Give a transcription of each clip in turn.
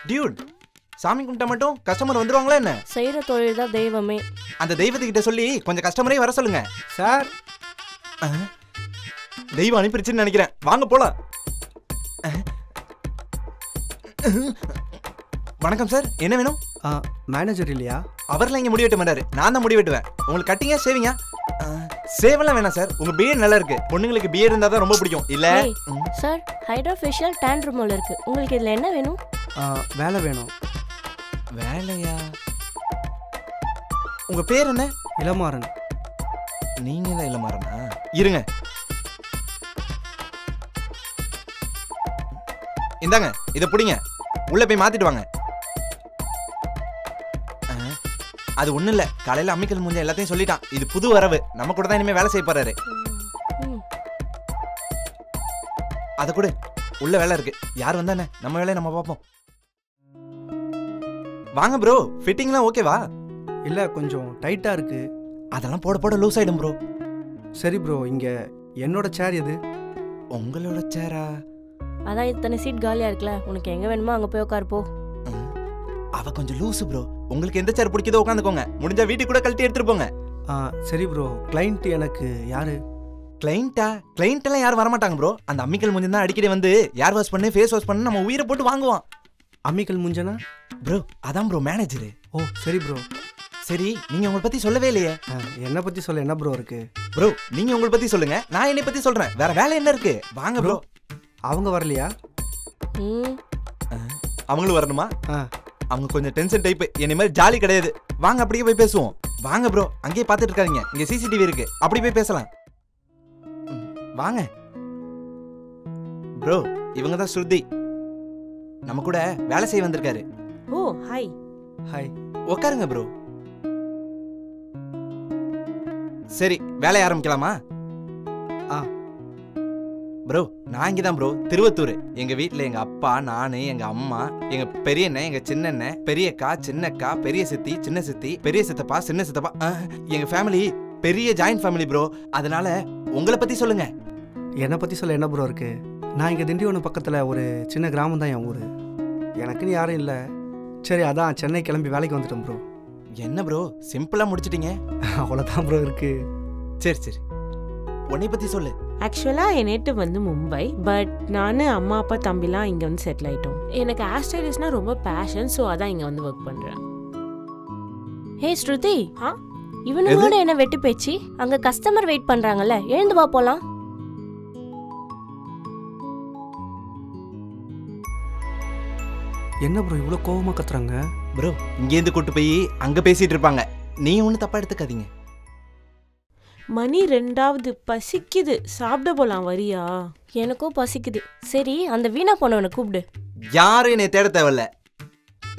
Dude, சாமி கும்பிட்டா மட்டும் கஸ்டமர் வந்துருவாங்களா என்ன? செய்யற தொழில் தான் தெய்வமே. அந்த தெய்வத்துக்கிட்ட சொல்லி கொஞ்சம் கஸ்டமரே வர சொல்லுங்க. சார், தெய்வம் அனுப்பிடுச்சுன்னு நினைக்கிறேன். வாங்க போலாம். வணக்கம் சார், என்ன வேணும்? மேனேஜர் இல்லையா? அவர்லாம் இங்கே முடி வெட்ட மாட்டாரு, நான் தான் முடி வெட்டுவேன். உங்களுக்கு கட்டிங்க சேவிங்க? சேவெல்லாம் வேணாம் சார், உங்க பியர்ட் நல்லா இருக்கு. பொண்ணுங்களுக்கு பியர்ட் இருந்தா தான் ரொம்ப பிடிக்கும். இல்ல sir, hydra facial tan removal இருக்கு. உங்களுக்கு இதுல என்ன வேணும்? வேலை வேணும். வேலையா? உங்க பேர் என்ன? இளமாறன். நீங்க தான் இளமாறனா? இருங்க, இந்தாங்க இதை பிடிங்க, உள்ள போய் மாத்திட்டு வாங்க. அது ஒண்ணு இல்ல, காலையில அம்மிக்கல் முடிஞ்ச எல்லாத்தையும் சொல்லிட்டான். இது புது வரவு, நம்ம கூட தான் இனிமே வேலை செய்ய போறாரு. அத கூட உள்ள வேலை இருக்கு, யார் வந்தானே நம்ம வேலையை நம்ம பார்ப்போம். வாங்க ப்ரோ, ஃபிட்டிங்லாம் ஓகேவா? இல்ல, கொஞ்சம் டைட்டா இருக்கு. அதெல்லாம் போட போட லூஸ் ஆயிடும் ப்ரோ. சரி ப்ரோ, இங்க என்னோட சேர் எது? உங்களோட சேரா? அதான் இத்தனை சீட் காலியா இருக்குல்ல, உனக்கு எங்க வேணுமோ அங்க போய் உட்காரு போ. அவ கொஞ்சம் லூசு ப்ரோ, உங்களுக்கு எந்த சேர் பிடிக்குதோ உட்காந்துக்கோங்க, முடிஞ்சா வீட்டுக்கு கூட கழட்டி எடுத்துட்டு போங்க. சரி ப்ரோ, கிளைண்ட் எனக்கு யாரு? கிளைண்டா? கிளைண்ட் எல்லாம் யாரும் வரமாட்டாங்க ப்ரோ. அந்த அம்மிக்கல் முஞ்சன் தான் அடிக்கடி வந்து ஏர் வாஷ் பண்ணு, ஃபேஸ் வாஷ் பண்ணு, நம்ம உயிரை போட்டு வாங்குவான். அம்மிக்கல் முஞ்சனா? ப்ரோ அதான் ப்ரோ மேனேஜரு. ஓ சரி ப்ரோ. சரி, நீங்க உங்களை பத்தி சொல்லவே இல்லையே. என்ன பத்தி சொல்ல என்ன ப்ரோ இருக்கு? ப்ரோ நீங்க உங்களை பத்தி சொல்லுங்க, நான் என்னை பத்தி சொல்றேன். வேற வேலை என்ன இருக்கு? வாங்க ப்ரோ. அவங்க வரலையா? அவங்களும் வரணுமா? அவங்க கொஞ்சம் டென்ஷன் டைப், என்ன மாதிரி ஜாலி கிடையாது. வாங்க அப்படியே போய் பேசுவோம். வாங்க ப்ரோ, அங்கேயே பார்த்துட்டு இருக்காதீங்க, இங்க சிசிடிவி இருக்கு, அப்படி போய் பேசலாம். வாங்க ப்ரோ, இவங்க தான் ஸ்ருதி, நம்ம கூட வேலை செய்ய வந்திருக்காரு. ஓ ஹாய். ஹாய், உட்காருங்க ப்ரோ. சரி, வேலைய ஆரம்பிக்கலாமா? ப்ரோ நான் இங்கே தான் ப்ரோ, திருவத்தூர். எங்க வீட்டில் எங்க அப்பா, நானு, எங்க அம்மா, எங்க பெரியண்ணன், எங்க சின்னண்ணன், பெரியக்கா, சின்னக்கா, பெரிய சித்தி, சின்ன சித்தி, பெரிய சித்தப்பா, சின்ன சித்தப்பா. எங்க ஃபேமிலி பெரிய ஜாயிண்ட் ஃபேமிலி ப்ரோ. அதனால உங்களை பத்தி சொல்லுங்க. என்னை பத்தி சொல்ல என்ன ப்ரோ இருக்கு? நான் இங்க திண்டிவனம் பக்கத்துல ஒரு சின்ன கிராமம் தான் என் ஊரு. எனக்குன்னு யாரும் இல்லை. சரி, அதான் சென்னை கிளம்பி வேலைக்கு வந்துட்டேன் ப்ரோ. என்ன ப்ரோ சிம்பிளா முடிச்சிட்டீங்க? அவ்வளோதான் ப்ரோ இருக்கு. சரி சரி, உன்னை பத்தி சொல்லு. ஆக்சுவலா என் நேட்டிவ் வந்து மும்பை, பட் நான் அம்மா அப்பா தம்பிலாம் இங்க வந்து செட்டில் ஆயிட்டோம். எனக்கு ஹேர் ஸ்டைலிஸ்ட்னா ரொம்ப பேஷன், ஸோ அதான் இங்க வந்து ஒர்க் பண்றேன். ஹே ஸ்ருதி, இவனோட என்ன வெட்டி பேச்சு? அங்க கஸ்டமர் வெயிட் பண்றாங்கல்ல, எழுந்து வா போலாம். என்ன ப்ரோ இவ்வளோ கோவமா கத்துறாங்க? ப்ரோ இங்கேருந்து கூட்டு போய் அங்க பேசிட்டு இருப்பாங்க, நீ ஒன்றும் தப்பா எடுத்துக்காதீங்க. மணி 2 பசிக்குது, சாப்பிட போலாம், வரியா? எனக்கும் பசிக்குது. சரி, அந்த வீணா போனவனை கூப்பிடு. யாரும் என்னை தேட தேவையில்ல,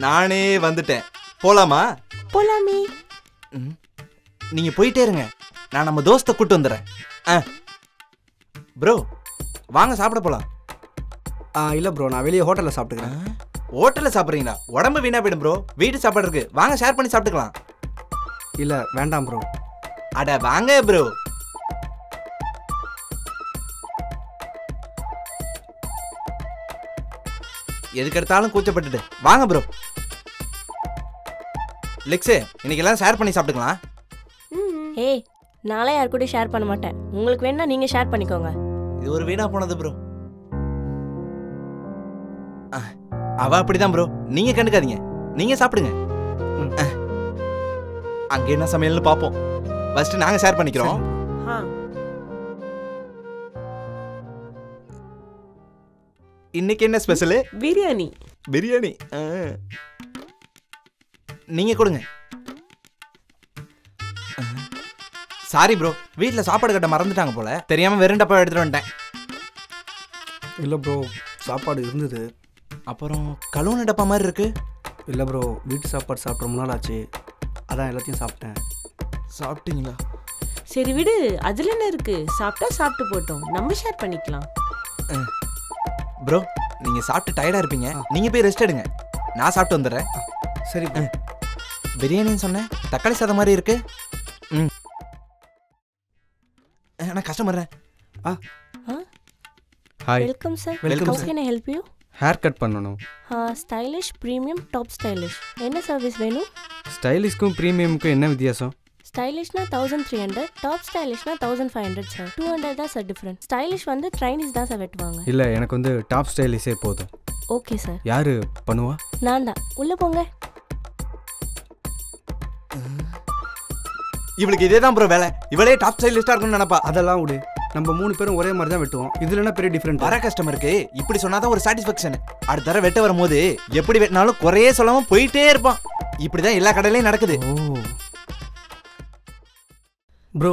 நானே வந்துட்டேன். போலாமா? போலாமே. நீங்க போயிட்டே இருங்க, நான் நம்ம தோஸ்தை கூட்டு வந்துடுறேன். ப்ரோ வாங்க சாப்பிட போலாம். இல்லை ப்ரோ, நான் வெளியே ஹோட்டலில் சாப்பிட்டுக்கிறேன். ஹோட்டலில் சாப்பிட்றீங்களா? உடம்பு வீணா போயிடும் ப்ரோ. வீட்டு சாப்பாடு இருக்கு, வாங்க ஷேர் பண்ணி சாப்பிட்டுக்கலாம். இல்லை வேண்டாம் ப்ரோ. அட வாங்க ப்ரோ. எதுக்கு எடுத்தாலும் கூச்சப்பட்டுட்டு வாங்க ப்ரோ. லெக்ஸே, இன்னைக்கு எல்லாம் ஷேர் பண்ணி சாப்பிட்டுக்கலாம். ஏய், நாளே யார் கூட ஷேர் பண்ண மாட்டேன். உங்களுக்கு வேணா நீங்க ஷேர் பண்ணிக்கோங்க. இது ஒரு வீணா போனது ப்ரோ. அவ அப்படிதான் ப்ரோ, நீங்க கண்டுக்காதீங்க, நீங்க சாப்பிடுங்க. அங்க என்ன சமையல்னு பாப்போம். ஃபர்ஸ்ட் நாங்க ஷேர் பண்ணிக்கிறோம். இன்னைக்கு என்ன ஸ்பெஷல்? பிரியாணி. பிரியாணி நீங்க கொடுங்க. சாரி ப்ரோ, வீட்ல சாப்பாடு கட்ட மறந்துட்டாங்க போல, தெரியாம வெறும் டப்பா எடுத்துட்டு வந்துட்டேன். இல்லை ப்ரோ, சாப்பாடு இருந்தது. அப்புறம் கழுவுன டப்பா மாதிரி இருக்கு. இல்லை ப்ரோ, வீட்டு சாப்பாடு சாப்பிட்ற முன்னாள் ஆச்சு, அதான் எல்லாத்தையும் சாப்பிட்டேன். சாப்பிட்டீங்களா? சரி விடு, அதுல என்ன இருக்கு, சாப்பிட்டா சாப்பிட்டு போட்டோம், நம்ம ஷேர் பண்ணிக்கலாம். ப்ரோ நீங்க சாப்பிட்டு டயர்டா இருப்பீங்க, நீங்க போய் ரெஸ்ட் எடுங்க, நான் சாப்பிட்டு வந்துடுறேன். சரி. பிரியாணின்னு சொன்னேன், தக்காளி சாதம் மாதிரி இருக்கு. நான் customer. Hi, welcome sir. Welcome sir. Can I help you? Hair cut பண்ணணும். ஸ்டைலிஷ் ப்ரீமியம் டாப் ஸ்டைலிஷ் என்ன சர்வீஸ் வேணும்? ஸ்டைலிஷ்க்கும் ப்ரீமியமுக்கும் என்ன வித்தியாசம்? ஸ்டைலிஷ்னா 1300, டாப் ஸ்டைலிஷ்னா 1500 சார். 200 தான் சார் டிஃப்ரெண்ட். ஸ்டைலிஷ் வந்து ட்ரைனிஸ் தான் சார் வெட்டுவாங்க. இல்லை, எனக்கு வந்து டாப் ஸ்டைலிஷே போதும். Okay sir. யாரு பண்ணுவா? நான் தான். உள்ளே போங்க. இவளுக்கு இதே தான் ப்ரோ வேலை. இவளே டாப் ஸ்டைலிஸ்டா இருக்கும்னு நினைப்பா. அதெல்லாம் விடு, நம்ம 3 பேரும் ஒரே மாதிரி தான் வெட்டுவோம். இதுல என்ன பெரிய டிஃபரெண்ட்? வர கஸ்டமருக்கு இப்படி சொன்னாதான் ஒரு சாட்டிஸ்ஃபேக்ஷன். அடுத்த தடவை வெட்ட வரும்போது எப்படி வெட்டினாலும் குறையே சொல்லாம போயிட்டே இருப்பான். இப்படிதான் எல்லா கடையிலயும் நடக்குது. ப்ரோ,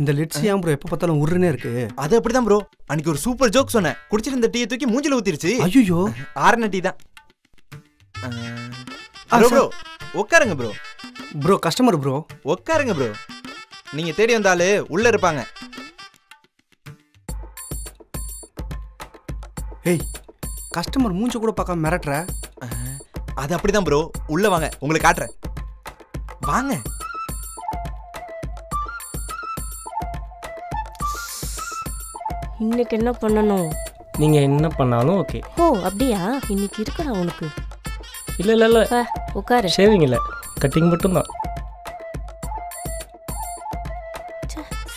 இந்த லிட்ஸ் ஏன் ப்ரோ எப்போ பார்த்தாலும் உருன்னே இருக்கு? அது அப்படிதான் ப்ரோ. அன்னைக்கு ஒரு சூப்பர் ஜோக் சொன்னேன். குடிச்சிட்டு இந்த டீயை தூக்கி மூஞ்சில ஊத்திருச்சு. ஐயோ, ஆர்ன டீ தான். ப்ரோ ப்ரோ உட்காருங்க ப்ரோ. Bro customer bro. உட்காருங்க ப்ரோ. நீங்க தேடி வந்தாலே உள்ள இருப்பாங்க. ஏய், கஸ்டமர் மூஞ்சி கூட பார்க்காம மிரட்டுற. அது அப்படிதான் ப்ரோ. உள்ள வாங்க, உங்களுக்கு காட்டுறேன். வாங்க. இன்னைக்கு என்ன பண்ணணும்? நீங்க என்ன பண்ணாலும் ஓகே. ஓ அப்படியா? இன்னைக்கு இருக்கடா உனக்கு. இல்ல இல்ல இல்ல, உட்காரு. ஷேவிங் இல்ல, கட்டிங் மட்டும் தான்.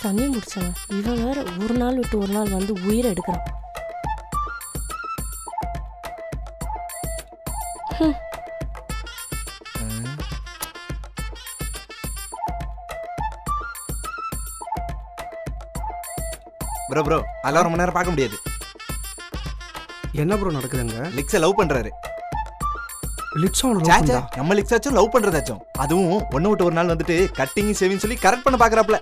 சனி முடிச்சவன் இவன் வேற ஒரு நாள் விட்டு ஒரு நாள் வந்து உயிரை எடுக்கிறான். ப்ரோ ப்ரோ அதெல்லாம் ரொம்ப நேரம் பார்க்க முடியாது. என்ன ப்ரோ நடக்குதுங்க? லிக்ஸை லவ் பண்றாரு. நம்ம லிக்ஸாச்சும் லவ் பண்றதாச்சும், அதுவும் ஒன்னு விட்டு ஒரு நாள் வந்துட்டு கட்டிங் சேவிங் சொல்லி கரெக்ட் பண்ண பாக்குறாப்ல.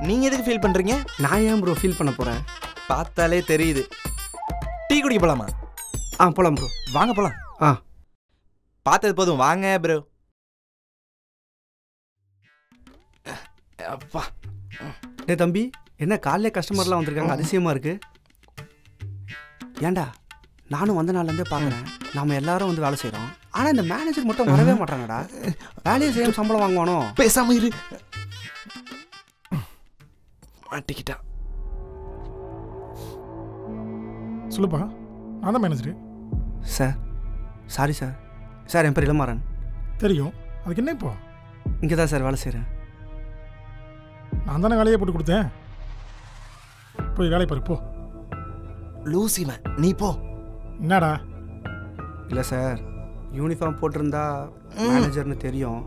நீங்க எதுக்கு ஃபீல் பண்றீங்க? நான் ஏன் ப்ரோ ஃபீல் பண்ண போறேன்? பார்த்தாலே தெரியுது. டீ குடிக்க போலாமா? போலாம் ப்ரோ. வாங்க போலாம். பார்த்தது போதும், வாங்க ப்ரோ. அப்பா. டேய் தம்பி, என்ன காலையில கஸ்டமர்லாம் வந்திருக்காங்க, அதிசயமா இருக்கு. ஏண்டா, நானும் வந்த நாள்லேருந்தே பார்க்குறேன். நாம எல்லாரும் வந்து வேலை செய்கிறோம். ஆனால் இந்த மேனேஜர் மட்டும் வரவே மாட்டாங்கடா. வேலையை செய்ய சம்பளம் வாங்குவானோ? பேசாம இரு. மாட்டிக்கிட்டா. சொல்லுப்பா, நான் தான் manager. Sir sorry sir. Sir என் பேர் இளமாறன். தெரியும், அதுக்கு என்ன இப்போ? இங்கே தான் சார் வேலை செய்கிறேன். நான் தானே வேலையை போட்டு கொடுத்தேன். போய் வேலையை பாரு போ. லூசிவன் நீ போ. என்னடா? இல்லை சார், யூனிஃபார்ம் போட்டிருந்தா மேனேஜர்னு தெரியும்.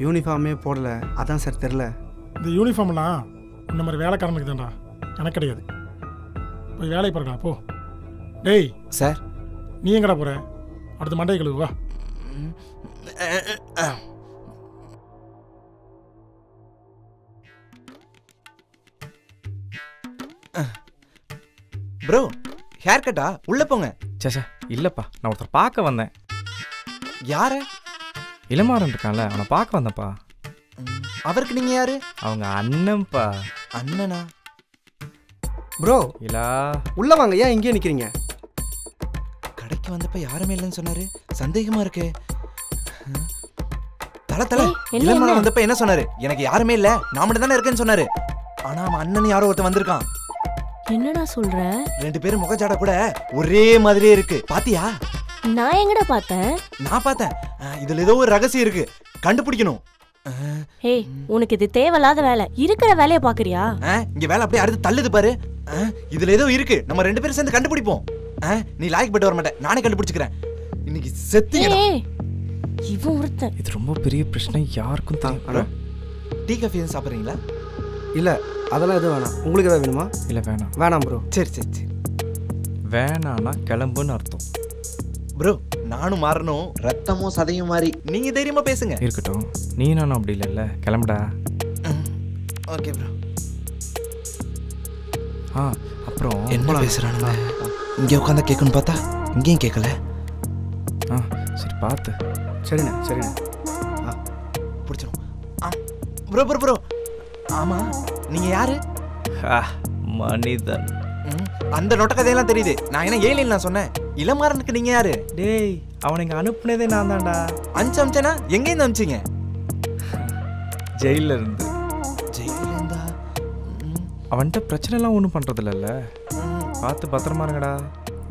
யூனிஃபார்மே போடலை, அதான் சார் தெரில. இந்த யூனிஃபார்ம்லாம் இந்த மாதிரி வேலைக்காரனுக்கு தான்டா, எனக்கு கிடையாது. போய் வேலையை பாருடா போ. டேய் சார், நீ எங்கடா போற? அடுத்த மண்டை கழுவு வா. ப்ரோ ஹேர் கட்டா? உள்ள போங்க. சேச்சா இல்லைப்பா, நான் ஒருத்தர் பார்க்க வந்தேன். யார? இளமாறன் இருக்கான்ல, அவனை பார்க்க வந்தேன்ப்பா. அவருக்கு நீங்க யாரு? அவங்க அண்ணன்ப்பா. அண்ணனா? ப்ரோ இல்லா உள்ள வாங்க, ஏன் இங்கேயே நிற்கிறீங்க? கடைக்கு வந்தப்ப யாருமே இல்லைன்னு சொன்னாரு, சந்தேகமா இருக்கு. தல தல இளமாறன் வந்தப்ப என்ன சொன்னாரு? எனக்கு யாருமே இல்ல, நான் மட்டும் தானே இருக்கேன்னு சொன்னாரு. ஆனா அவன் அண்ணன் யாரோ ஒருத்தன் வந்திருக்கான். என்னடா சொல்ற? 2 பேரும் முகஜாடா கூட ஒரே மாதிரியே இருக்கு. பாத்தியா? நான் எங்கடா பார்த்தேன்? நான் பார்த்தேன். இதுல ஏதோ ஒரு ரகசியம் இருக்கு, கண்டுபிடிக்கணும். ஏய், உனக்கு இது தேவையில்லாத வேலை. இருக்கிற வேலையை பாக்குறியா? இங்க வேலை அப்படியே அடுத்து தள்ளுது பாரு. இதுல ஏதோ இருக்கு, நம்ம 2 பேரும் சேர்ந்து கண்டுபிடிப்போம். நீ லாய்க்கு பட்டு வர மாட்டேன், நானே கண்டுபிடிச்சுக்கிறேன். இன்னைக்கு செத்தீங்கடா. இவன் ஒருத்தன். இது ரொம்ப பெரிய பிரச்சனை, யாருக்கும் தெரியும். டீ காஃபி எதுவும் சாப்பிட்றீங்களா? இல்லை, அதெல்லாம் எதுவும் வேணாம். உங்களுக்கு எதாவது வேணுமா? இல்லை வேணாம். வேணாம் ப்ரோ. சரி சரி சரி. வேணான்னா கிளம்புன்னு அர்த்தம். ப்ரோ நானும் மாறணும், ரத்தமும் சதையும் மாறி. நீங்க தைரியமா பேசுங்க. இருக்கட்டும், நீ நானும் அப்படி இல்லைல்ல, கிளம்புடா. Okay bro. அப்புறம் என்ன பேசுறானுங்க? இங்கே உட்காந்து கேட்கணும்னு பார்த்தா இங்கேயும் கேட்கல. சரி பார்த்து. சரிண்ணே சரிண்ணே. பிடிச்சிடும். ப்ரோ ப்ரோ ப்ரோ, ஆமா நீங்க யாரு? மனிதன். அந்த நொட்ட கதையெல்லாம் தெரியுது. நான் என்ன ஏலியன் நான் சொன்னேன். இளமாறனுக்கு நீங்க யாரு? டேய், அவனை இங்க அனுப்புனதே நான் தான்டா. அனுப்பிச்சேனா? எங்க இருந்து அனுப்பிச்சிங்க? ஜெயில இருந்து. ஜெயில இருந்தா? அவன்கிட்ட பிரச்சனை எல்லாம் ஒன்றும் பண்றது இல்லைல்ல. பார்த்து பத்திரமா இருங்கடா.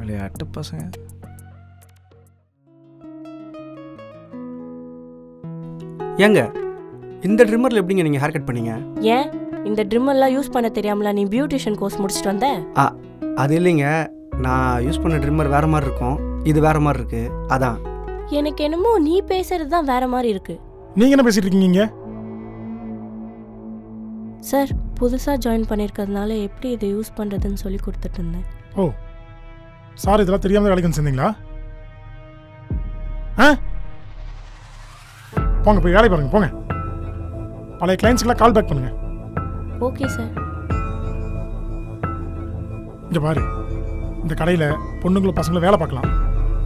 விளையாட்டு பசங்க. ஏங்க இந்த ட்ரிம்மரில் எப்படிங்க நீங்கள் ஹேர் கட் பண்ணீங்க? ஏன் இந்த ட்ரிம்மர்லாம் யூஸ் பண்ண தெரியாமலா நீ பியூட்டிஷியன் கோர்ஸ் முடிச்சுட்டு வந்த? அது இல்லைங்க, நான் யூஸ் பண்ண ட்ரிம்மர் வேறு மாதிரி இருக்கும், இது வேறு மாதிரி இருக்கு, அதான். எனக்கு என்னமோ நீ பேசுறது தான் வேற மாதிரி இருக்கு. நீங்கள் என்ன பேசிட்டு இருக்கீங்க? சார் புதுசாக ஜாயின் பண்ணியிருக்கிறதுனால எப்படி இதை யூஸ் பண்ணுறதுன்னு சொல்லி கொடுத்துட்டு இருந்தேன். ஓ சார், இதெல்லாம் தெரியாமல் வேலைக்கு சேர்ந்தீங்களா? ஆ போங்க, போய் வேலை பாருங்க, போங்க. பழைய கிளைண்ட்ஸுக்கெல்லாம் கால் பேக் பண்ணுங்க. Okay sir. இங்கே பாரு, இந்த கடையில் பொண்ணுங்களும் பசங்களும் வேலை பார்க்கலாம்,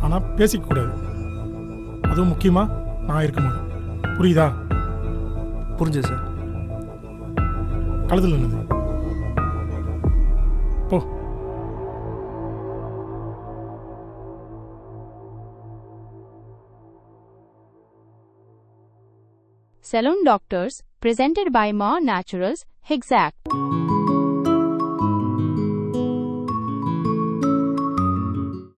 ஆனால் பேசிக்க கூடாது. அதுவும் முக்கியமாக நான் இருக்கும்போது. புரியுதா? புரிஞ்சுது சார். கழுத்தில் நின்னுது போ. Salon Doctors, presented by Ma Naturals, Exact.